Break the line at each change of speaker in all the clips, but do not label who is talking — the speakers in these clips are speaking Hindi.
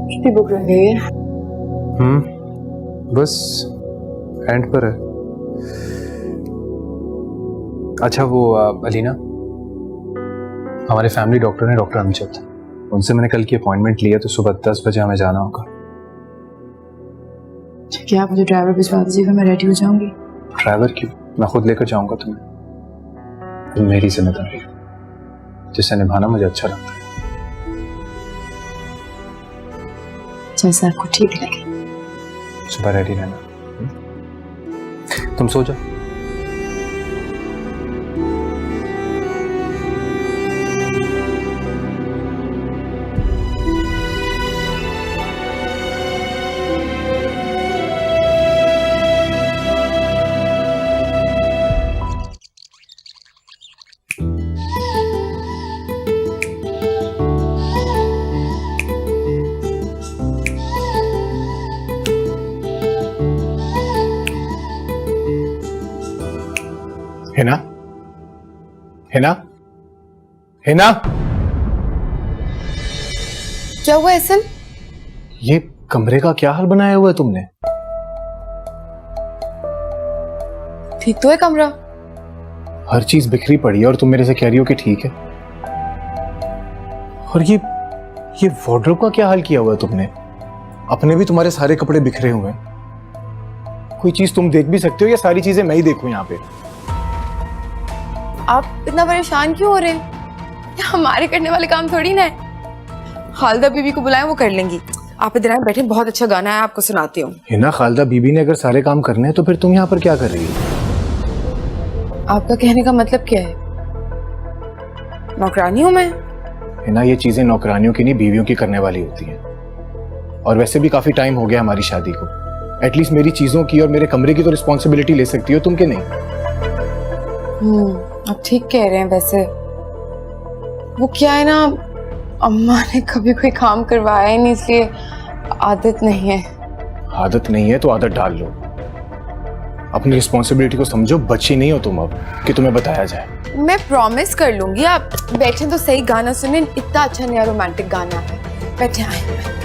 कितनी बुक रह गई है?
बस एंड पर है। अच्छा वो अलीना, हमारे फैमिली डॉक्टर हैं डॉक्टर अमजद, उनसे मैंने कल की अपॉइंटमेंट लिया तो सुबह 10 बजे हमें जाना होगा।
क्या आप मुझे ड्राइवर भिजवा दीजिएगा, मैं रेडी हो जाऊंगी।
ड्राइवर क्यों, मैं खुद लेकर जाऊंगा तुम्हें। मेरी जिम्मेदारी है जिसे निभाना मुझे अच्छा लगता है।
जैसा आपको ठीक लगे।
सुबह रेडी रहना। तुम सो जाओ। हिना, हिना, हिना,
क्या हुआ एहसन?
ये कमरे का क्या हाल बनाया हुआ है तुमने?
ठीक तो है कमरा।
हर चीज बिखरी पड़ी है और तुम मेरे से कह रही हो कि ठीक है। और ये वार्डरोब का क्या हाल किया हुआ है तुमने? अपने भी तुम्हारे सारे कपड़े बिखरे हुए हैं। कोई चीज तुम देख भी सकते हो या सारी चीजें मैं ही देखूं यहाँ पे?
आप इतना परेशान क्यों हो रहे हैं? ये हमारे करने वाले काम थोड़ी ना है। खालिदा बीबी को बुलाएं, वो कर लेंगी। आप इधर आए बैठे, बहुत अच्छा गाना है, आपको सुनाती हूँ।
हिना, खालिदा बीबी ने अगर सारे काम करने हैं तो फिर तुम यहाँ पर क्या कर रही हो?
आपका कहने का मतलब क्या है? नौकरानी हूँ मैं?
हिना, ये चीजें नौकरानियों की नहीं बीवियों की करने वाली होती हैं। और वैसे भी काफी टाइम हो गया हमारी शादी को। एटलीस्ट मेरी चीजों की और मेरे कमरे की तो रिस्पॉन्सिबिलिटी ले सकती हो तुम, के नहीं?
आप ठीक कह रहे हैं। वैसे वो क्या है ना, अम्मा ने कभी कोई काम करवाया ही नहीं, इसलिए आदत नहीं है।
आदत नहीं है तो आदत डाल लो। अपनी रिस्पॉन्सिबिलिटी को समझो, बच्ची नहीं हो तुम अब कि तुम्हें बताया जाए।
मैं प्रॉमिस कर लूंगी। आप बैठे तो सही, गाना सुने, इतना अच्छा नया रोमांटिक गाना है। बैठे आए।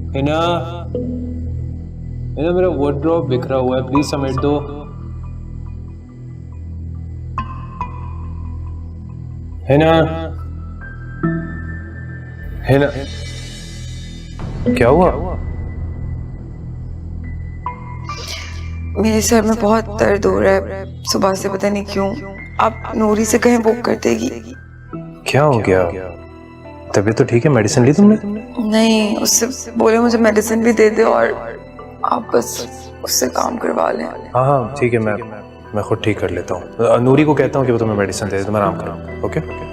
हिना, हिना, मेरा वार्डरोब बिखरा हुआ है, प्लीज समेट दो। हिना, हिना, क्या हुआ?
मेरे सर में बहुत दर्द हो रहा है सुबह से, पता नहीं क्यों। आप नूरी से कहें, बुक कर देगी।
क्या हो गया? तबीयत तो ठीक है? मेडिसिन ली तुमने?
नहीं, उससे बोले मुझे मेडिसिन भी दे दे और आप बस उससे काम करवा लें।
हाँ हाँ ठीक है, मैं खुद ठीक कर लेता हूँ। नूरी को कहता हूँ कि वो तुम्हें मेडिसिन दे दे, तुम आराम करो। ओके?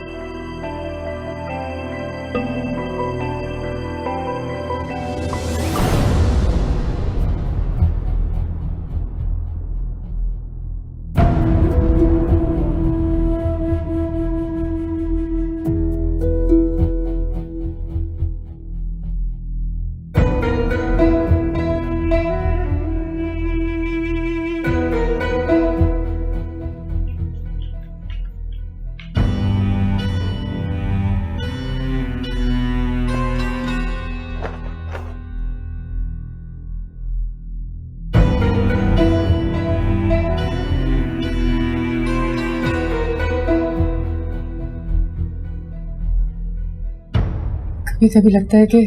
कभी कभी लगता है कि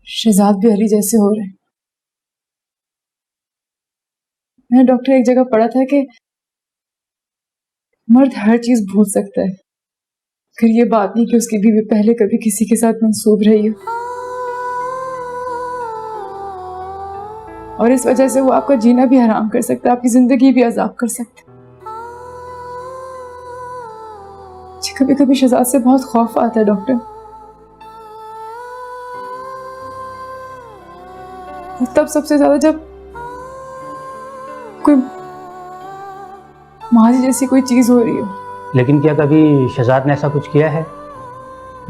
शहजाद भी अली जैसे हो रहे हैं। मैंने डॉक्टर एक जगह पढ़ा था कि मर्द हर चीज भूल सकता है, फिर ये बात नहीं कि उसकी बीवी पहले कभी किसी के साथ मंसूब रही हो और इस वजह से वो आपका जीना भी हराम कर सकता है, आपकी जिंदगी भी अजाब कर सकता है। कभी कभी शहजाद से बहुत खौफ आता है डॉक्टर, और तब सबसे ज्यादा जब माजी जैसी कोई चीज हो रही हो।
लेकिन क्या कभी शहजाद ने ऐसा कुछ किया है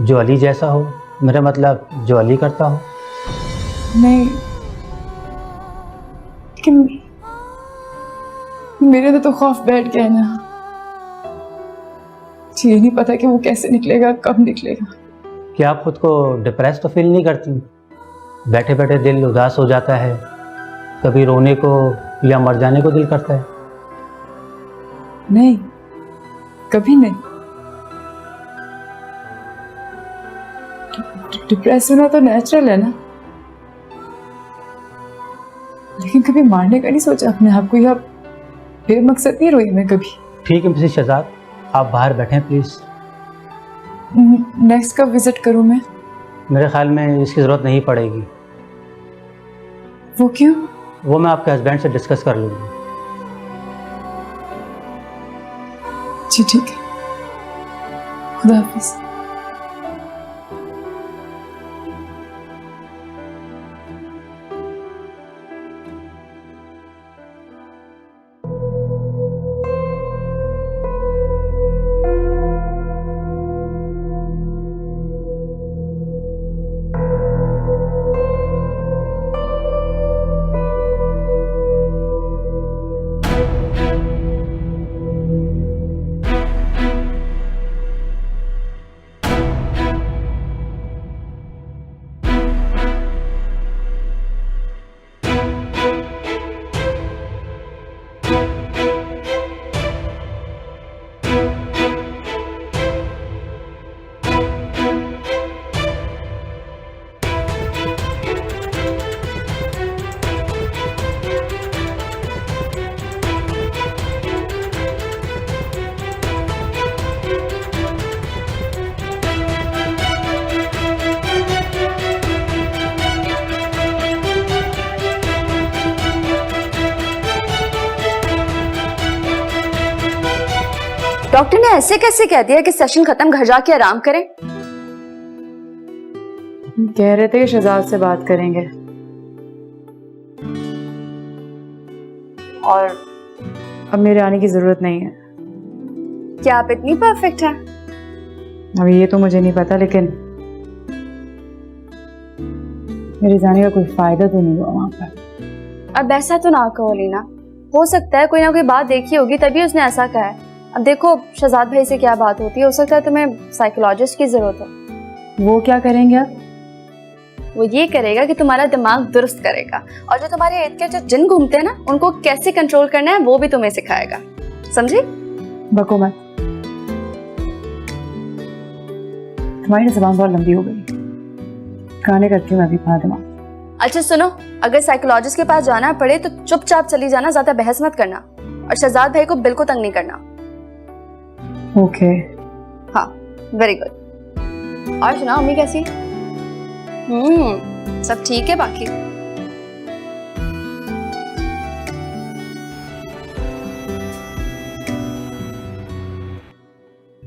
जो अली जैसा हो? मेरा मतलब जो अली करता हो।
नहीं, लेकिन मेरे तो खौफ बैठ गया है ना। मुझे ये नहीं पता कि वो कैसे निकलेगा, कब निकलेगा।
क्या आप खुद को डिप्रेस तो फील नहीं करती? बैठे बैठे दिल उदास हो जाता है, कभी रोने को या मर जाने को दिल करता है।
नहीं, कभी नहीं। डिप्रेस होना तो नेचुरल है ना, लेकिन कभी मारने का नहीं सोचा अपने आप को, या बेमकसद नहीं रोई मैं कभी।
ठीक है मिसेस शहजाद, आप बाहर बैठें प्लीज़।
नेक्स्ट कब विजिट करूं मैं?
मेरे ख्याल में इसकी ज़रूरत नहीं पड़ेगी।
वो क्यों?
वो मैं आपके हस्बैंड से डिस्कस कर लूँगी।
जी ठीक है, खुदा हाफिज।
डॉक्टर ने ऐसे कैसे कह दिया कि सेशन खत्म, घर जाके आराम करें?
कह रहे थे कि शहजाद से बात करेंगे, और अब मेरे आने की जरूरत नहीं है।
क्या आप इतनी परफेक्ट हैं?
अब ये तो मुझे नहीं पता, लेकिन मेरे जाने का कोई फायदा तो नहीं हुआ वहां पर।
अब ऐसा तो ना कहो लीना, हो सकता है कोई ना कोई बात देखी होगी तभी उसने ऐसा कहा है। अब देखो शहजाद भाई से क्या बात होती है, हो सकता है तुम्हें साइकोलॉजिस्ट की जरूरत हो।
वो क्या करेंगे आप?
वो ये करेगा कि तुम्हारा दिमाग दुरुस्त करेगा, और जो तुम्हारे इर्द गिर्द जो जिन घूमते हैं ना, उनको कैसे कंट्रोल करना है वो भी तुम्हें सिखाएगा। समझी?
बको मत, तुम्हारी जबान बहुत लंबी हो गई। गाने करती हूँ मैं भी अपना दिमाग।
अच्छा सुनो, अगर साइकोलॉजिस्ट के पास जाना पड़े तो चुपचाप चली जाना, ज्यादा बहस मत करना, और शहजाद भाई को बिल्कुल तंग नहीं करना।
ओके।
हाँ, वेरी गुड। और सुना, अम्मी कैसी? सब ठीक है बाकी?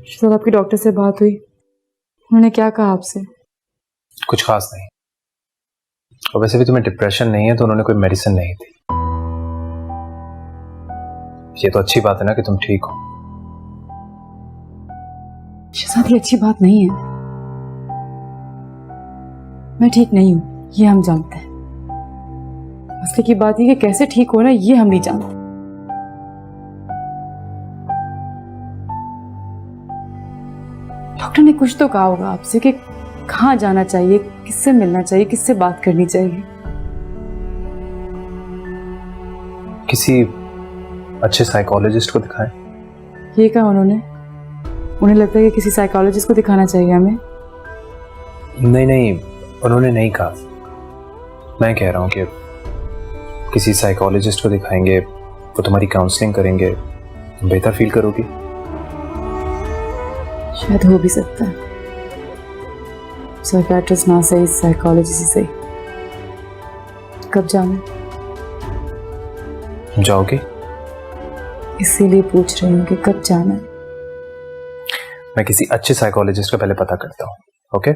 सर आपकी डॉक्टर से बात हुई, उन्होंने क्या कहा आपसे?
कुछ खास नहीं, और वैसे भी तुम्हें डिप्रेशन नहीं है तो उन्होंने कोई मेडिसिन नहीं दी। ये तो अच्छी बात है ना कि तुम ठीक हो।
शहजाद ये अच्छी बात नहीं है, मैं ठीक नहीं हूं, ये हम जानते हैं। मसले की बात ये कि कैसे ठीक हो ना, ये हम नहीं जानते। डॉक्टर ने कुछ तो कहा होगा आपसे कि कहाँ जाना चाहिए, किससे मिलना चाहिए, किससे बात करनी चाहिए।
किसी अच्छे साइकोलॉजिस्ट को दिखाएं।
ये कहा उन्होंने? उन्हें लगता है कि किसी साइकोलॉजिस्ट को दिखाना चाहिए हमें?
नहीं, उन्होंने नहीं कहा। मैं कह रहा हूँ कि किसी साइकोलॉजिस्ट को दिखाएंगे, वो तुम्हारी काउंसलिंग करेंगे, तुम बेहतर फील करोगी।
शायद हो भी सकता है, साइकियाट्रिस्ट ना सही, साइकोलॉजिस्ट ही सही। कब जाना?
जाओगे?
इसीलिए पूछ रही हूँ कि कब जाना है।
मैं किसी अच्छे साइकोलॉजिस्ट का पहले पता करता हूँ। ओके?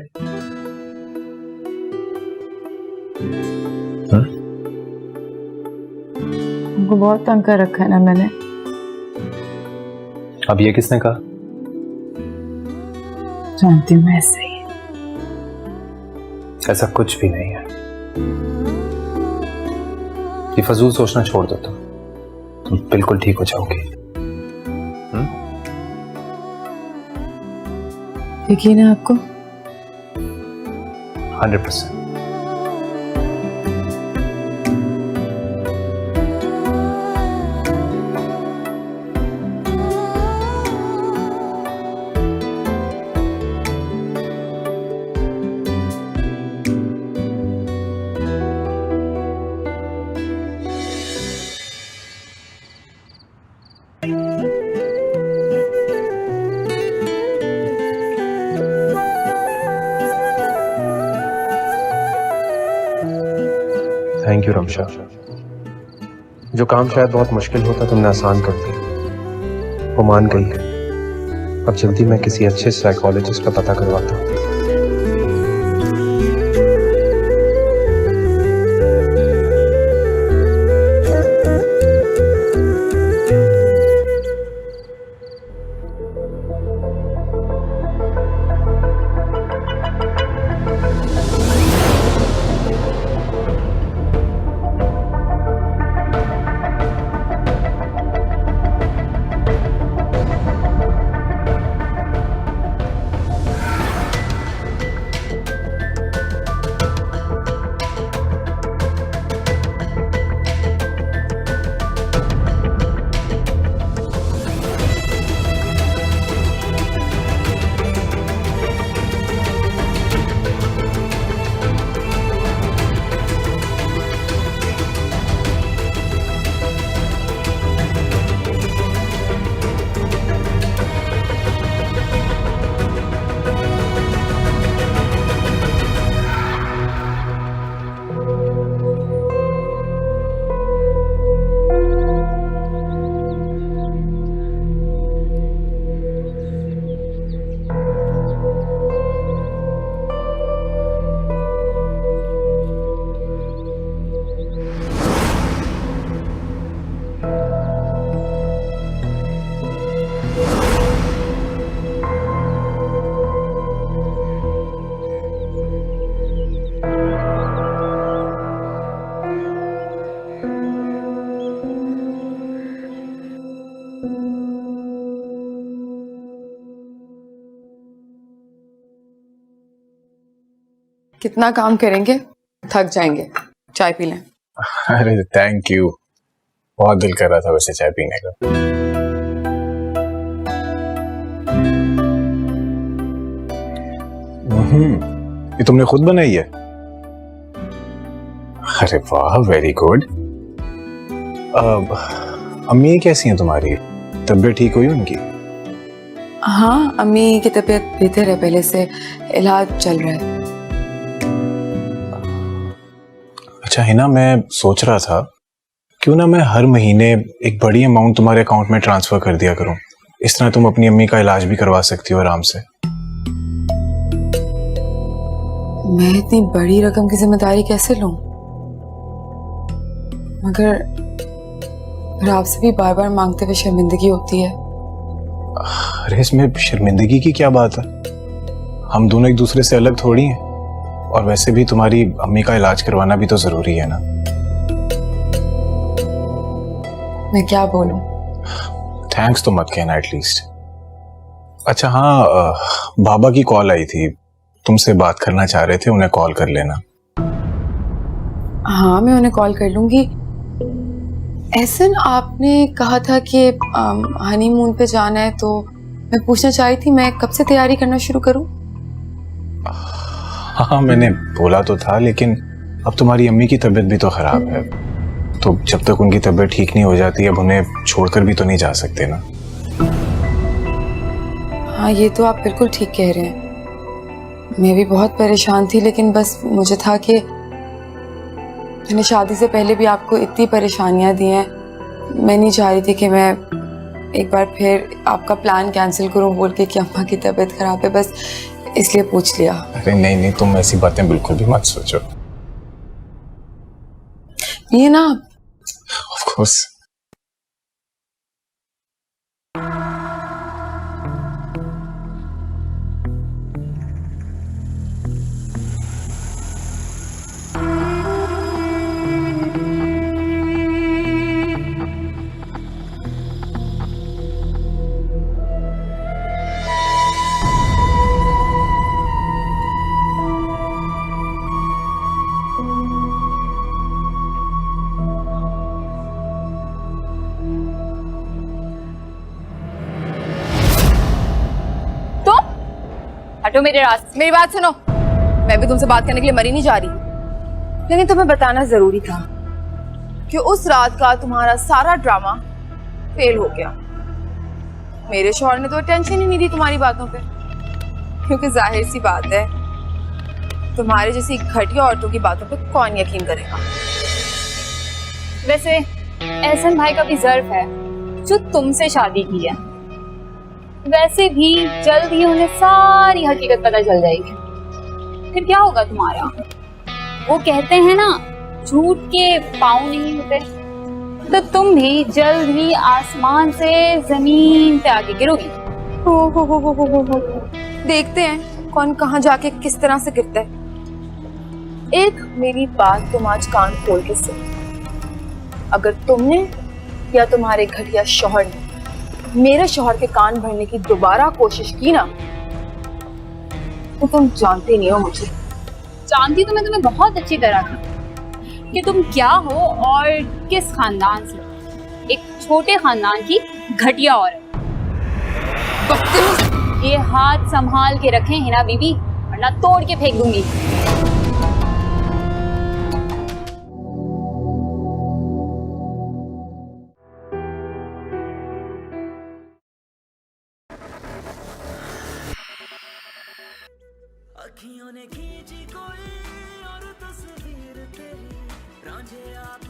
उनको बहुत तंग कर रखा है ना मैंने।
अब ये किसने कहा?
जानती हूँ मैं ऐसा ही है।
ऐसा कुछ भी नहीं है। ये फजूल सोचना छोड़ दो तुम बिल्कुल ठीक हो जाओगी।
यकीन है आपको?
100%। Thank you Ramsha. जो काम शायद बहुत मुश्किल होता तुमने आसान कर दिया। वो मान गई है। अब जल्दी मैं किसी अच्छे साइकोलॉजिस्ट का पता करवाता हूँ।
कितना काम करेंगे, थक जाएंगे। चाय पी लें।
अरे थैंक यू, बहुत दिल कर रहा था वैसे चाय पीने का। ये तुमने खुद बनाई है? अरे वाह, वेरी गुड। अम्मी कैसी हैं तुम्हारी? तबीयत ठीक हुई उनकी?
हाँ, अम्मी की तबीयत बेहतर है, पहले से इलाज चल रहा है।
अच्छा है ना, मैं सोच रहा था क्यों ना मैं हर महीने एक बड़ी अमाउंट तुम्हारे अकाउंट में ट्रांसफर कर दिया करूं। इस तरह तुम अपनी अम्मी का इलाज भी करवा सकती हो आराम से।
मैं इतनी बड़ी रकम की जिम्मेदारी कैसे लूं? मगर फिर आपसे भी बार बार मांगते हुए शर्मिंदगी होती है।
अरे इसमें शर्मिंदगी की क्या बात है? हम दोनों एक दूसरे से अलग थोड़ी हैं, और वैसे भी तुम्हारी अम्मी का इलाज करवाना भी तो जरूरी है ना।
मैं क्या बोलूं?
थैंक्स तो मत कहना एटलीस्ट। अच्छा हाँ, बाबा की कॉल आई थी, तुमसे बात करना चाह रहे थे, उन्हें कॉल कर लेना।
हाँ, मैं उन्हें कॉल कर लूंगी। एहसन, आपने कहा था कि हनीमून पे जाना है, तो मैं पूछना चाह रही थी मैं कब से तैयारी करना शुरू करूं?
हाँ मैंने बोला तो था, लेकिन अब तुम्हारी अम्मी की तबीयत भी तो खराब है, तो जब तक उनकी तबीयत ठीक नहीं हो जाती अब उन्हें छोड़कर भी तो नहीं जा सकते ना।
हाँ, ये तो आप बिल्कुल ठीक कह रहे हैं। मैं भी बहुत परेशान थी, लेकिन बस मुझे था कि मैंने शादी से पहले भी आपको इतनी परेशानियां दी हैं, मैं नहीं चाह रही थी कि मैं एक बार फिर आपका प्लान कैंसिल करूं बोल के कि अम्मा की तबीयत खराब है, बस इसलिए पूछ लिया।
अरे नहीं नहीं, तुम ऐसी बातें बिल्कुल भी मत सोचो।
ये ना,
ऑफ कोर्स।
हटो मेरे रास्ते।
मेरी बात सुनो, मैं भी तुमसे बात करने के लिए मरी नहीं जा रही, लेकिन तुम्हें बताना जरूरी था कि उस रात का तुम्हारा सारा ड्रामा फेल हो गया। मेरे शौहर ने तो टेंशन ही नहीं दी तुम्हारी बातों पे, क्योंकि जाहिर सी बात है तुम्हारे जैसी घटिया औरतों की बातों पे कौन यकीन करेगा।
वैसे एहसन भाई का भी जर्फ है जो तुमसे शादी की है। वैसे भी जल्द ही उन्हें सारी हकीकत पता चल जाएगी, फिर क्या होगा तुम्हारा? वो कहते हैं ना, झूठ के पाँव नहीं होते, तो तुम भी जल्द ही आसमान से जमीन पे आके गिरोगी।
हो। देखते हैं कौन कहाँ जाके किस तरह से गिरता है। एक मेरी बात तुम आज कान खोल के सुन, अगर तुमने या तुम्हारे घटिया शौहर ने मेरे शौहर के कान भरने की दोबारा कोशिश की ना, तो तुम जानते नहीं हो मुझे।
जानती तो मैं तुम्हें बहुत अच्छी तरह थी कि तुम क्या हो और किस खानदान से। एक छोटे खानदान की घटिया औरत। ये हाथ संभाल के रखें हिना बीबी, वरना तोड़ के फेंक दूंगी।
अखियों ने खींची कोई और तस्वीर तेरी, रांझे आप